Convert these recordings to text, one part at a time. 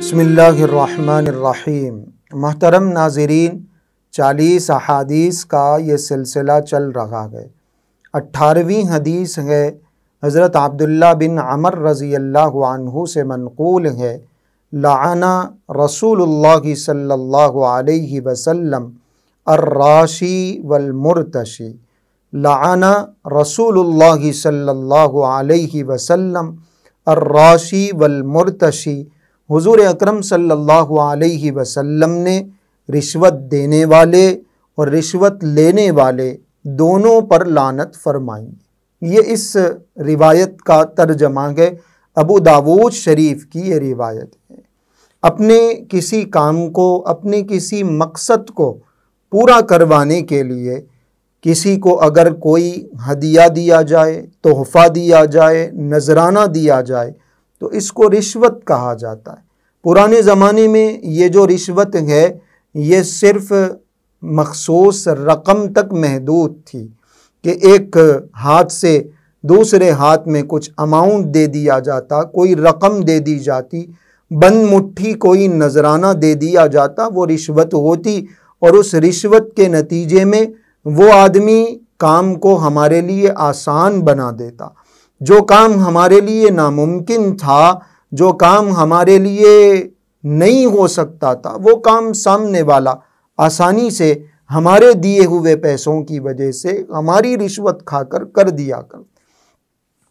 بسم اللہ الرحمن الرحیم۔ محترم ناظرین، 40 احادیث کا یہ سلسلہ چل رہا ہے۔ 18ویں حدیث ہے، حضرت عبداللہ بن عمر رضی اللہ عنہ سے منقول ہے، لعن رسول اللہ صلی اللہ علیہ وسلم الراشی والمرتشی۔ لعن رسول اللہ صلی اللہ علیہ وسلم الراشی والمرتشی۔ حضور اکرم صلی اللہ علیہ وسلم نے رشوت دینے والے اور رشوت لینے والے دونوں پر لعنت فرمائی۔ یہ اس روایت کا ترجمہ ہے، ابو داود شریف کی یہ روایت ہے۔ اپنے کسی کام کو، اپنے کسی مقصد کو پورا کروانے کے لیے کسی کو اگر کوئی ہدیہ دیا جائے، تحفہ دیا جائے، نذرانہ دیا جائے تو اس کو رشوت کہا جاتا ہے۔ پرانے زمانے میں یہ جو رشوت ہے یہ صرف مخصوص رقم تک محدود تھی کہ ایک ہاتھ سے دوسرے ہاتھ میں کچھ اماؤنٹ دے دیا جاتا، کوئی رقم دے دی جاتی، بند مٹھی کوئی نذرانہ دے دیا جاتا، وہ رشوت ہوتی، اور اس رشوت کے نتیجے میں وہ آدمی کام کو ہمارے لیے آسان بنا دیتا۔ جو کام ہمارے لیے ناممکن تھا، جو کام ہمارے لیے نہیں ہو سکتا تھا، وہ کام سامنے والا آسانی سے ہمارے دیے ہوئے پیسوں کی وجہ سے ہماری رشوت کھا کر دیا کر۔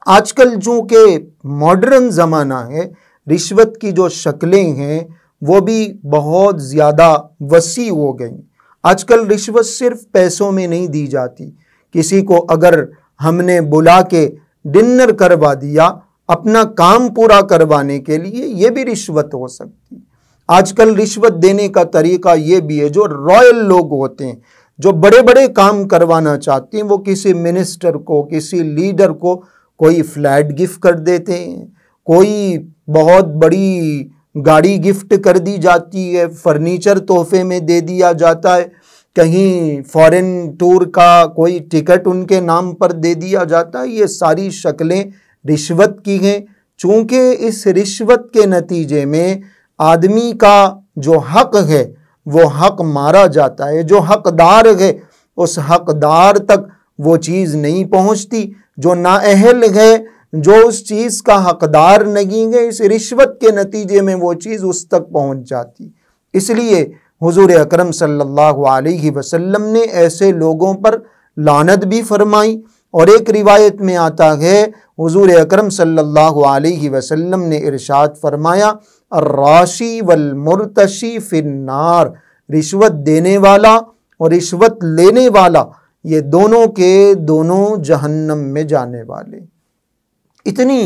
آج کل چونکہ ماڈرن زمانہ ہے، رشوت کی جو شکلیں ہیں وہ بھی بہت زیادہ وسیع ہو گئیں۔ آج کل رشوت صرف پیسوں میں نہیں دی جاتی، کسی کو اگر ہم نے بلا کے ڈنر کروا دیا اپنا کام پورا کروانے کے لیے، یہ بھی رشوت ہو سکتی۔ آج کل رشوت دینے کا طریقہ یہ بھی ہے، جو رائل لوگ ہوتے ہیں، جو بڑے بڑے کام کروانا چاہتے ہیں، وہ کسی منسٹر کو، کسی لیڈر کو کوئی فلیٹ گفٹ کر دیتے ہیں، کوئی بہت بڑی گاڑی گفٹ کر دی جاتی ہے، فرنیچر تحفے میں دے دیا جاتا ہے، کہیں فورن ٹور کا کوئی ٹکٹ ان کے نام پر دے دیا جاتا ہے۔ یہ ساری شکلیں رشوت کی ہیں۔ چونکہ اس رشوت کے نتیجے میں آدمی کا جو حق ہے وہ حق مارا جاتا ہے، جو حقدار ہے اس حقدار تک وہ چیز نہیں پہنچتی، جو نااہل ہے، جو اس چیز کا حقدار نہیں ہے، اس رشوت کے نتیجے میں وہ چیز اس تک پہنچ جاتی۔ اس لیے حضور اکرم صلی اللہ علیہ وسلم نے ایسے لوگوں پر لعنت بھی فرمائی، اور ایک روایت میں آتا ہے حضور اکرم صلی اللہ علیہ وسلم نے ارشاد فرمایا، الراشی والمرتشی فی النار۔ رشوت دینے والا اور رشوت لینے والا یہ دونوں کے دونوں جہنم میں جانے والے۔ اتنی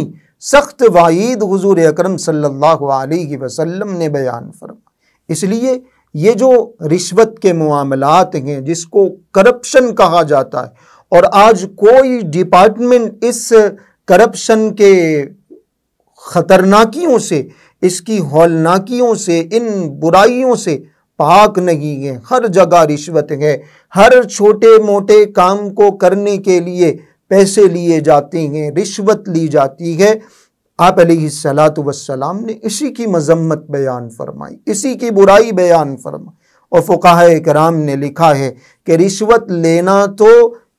سخت وعید حضور اکرم صلی اللہ علیہ وسلم نے بیان فرمایا۔ اس لیے یہ جو رشوت کے معاملات ہیں، جس کو کرپشن کہا جاتا ہے، اور آج کوئی ڈپارٹمنٹ اس کرپشن کے خطرناکیوں سے، اس کی ہولناکیوں سے، ان برائیوں سے پاک نہیں ہے۔ ہر جگہ رشوت ہے، ہر چھوٹے موٹے کام کو کرنے کے لیے پیسے لیے جاتے ہیں، رشوت لی جاتی ہے۔ آپ علیہ الصلاۃ والسلام نے اسی کی مذمت بیان فرمائی، اسی کی برائی بیان فرمائی، اور فقہائے کرام نے لکھا ہے کہ رشوت لینا تو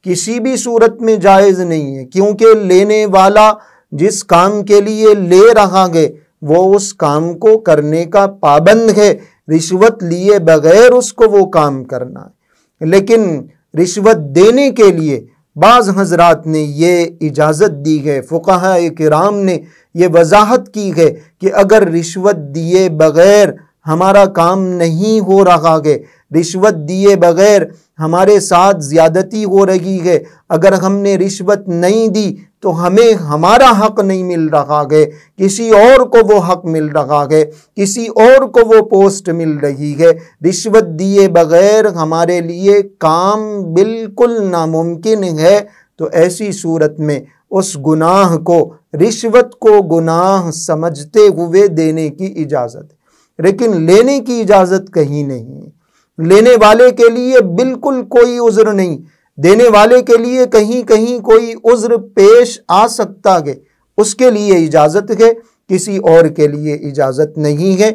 کسی بھی صورت میں جائز نہیں ہے، کیونکہ لینے والا جس کام کے لیے لے رہا ہے وہ اس کام کو کرنے کا پابند ہے، رشوت لیے بغیر اس کو وہ کام کرنا ہے۔ لیکن رشوت دینے کے لیے بعض حضرات نے یہ اجازت دی ہے، فقہائے کرام نے یہ وضاحت کی ہے کہ اگر رشوت دیے بغیر ہمارا کام نہیں ہو رہا ہے، رشوت دیے بغیر ہمارے ساتھ زیادتی ہو رہی ہے، اگر ہم نے رشوت نہیں دی تو ہمیں ہمارا حق نہیں مل رہا ہے، کسی اور کو وہ حق مل رہا ہے، کسی اور کو وہ پوسٹ مل رہی ہے، رشوت دیے بغیر ہمارے لیے کام بالکل ناممکن ہے، تو ایسی صورت میں اس گناہ کو، رشوت کو گناہ سمجھتے ہوئے دینے کی اجازت ہے، لیکن لینے کی اجازت کہیں نہیں ہے۔ لینے والے کے لیے بالکل کوئی عذر نہیں، دینے والے کے لیے کہیں کہیں کوئی عذر پیش آ سکتا ہے، اس کے لیے اجازت ہے، کسی اور کے لیے اجازت نہیں ہے۔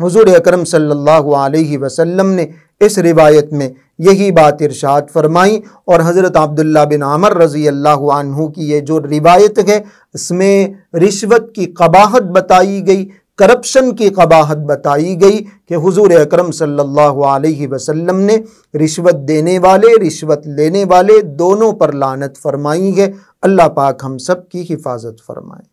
حضور اکرم صلی اللہ علیہ وسلم نے اس روایت میں یہی بات ارشاد فرمائی، اور حضرت عبداللہ بن عمر رضی اللہ عنہ کی یہ جو روایت ہے اس میں رشوت کی قباحت بتائی گئی، کرپشن کی قباحت بتائی گئی کہ حضور اکرم صلی اللہ علیہ وسلم نے رشوت دینے والے رشوت لینے والے دونوں پر لعنت فرمائی ہے۔ اللہ پاک ہم سب کی حفاظت فرمائے۔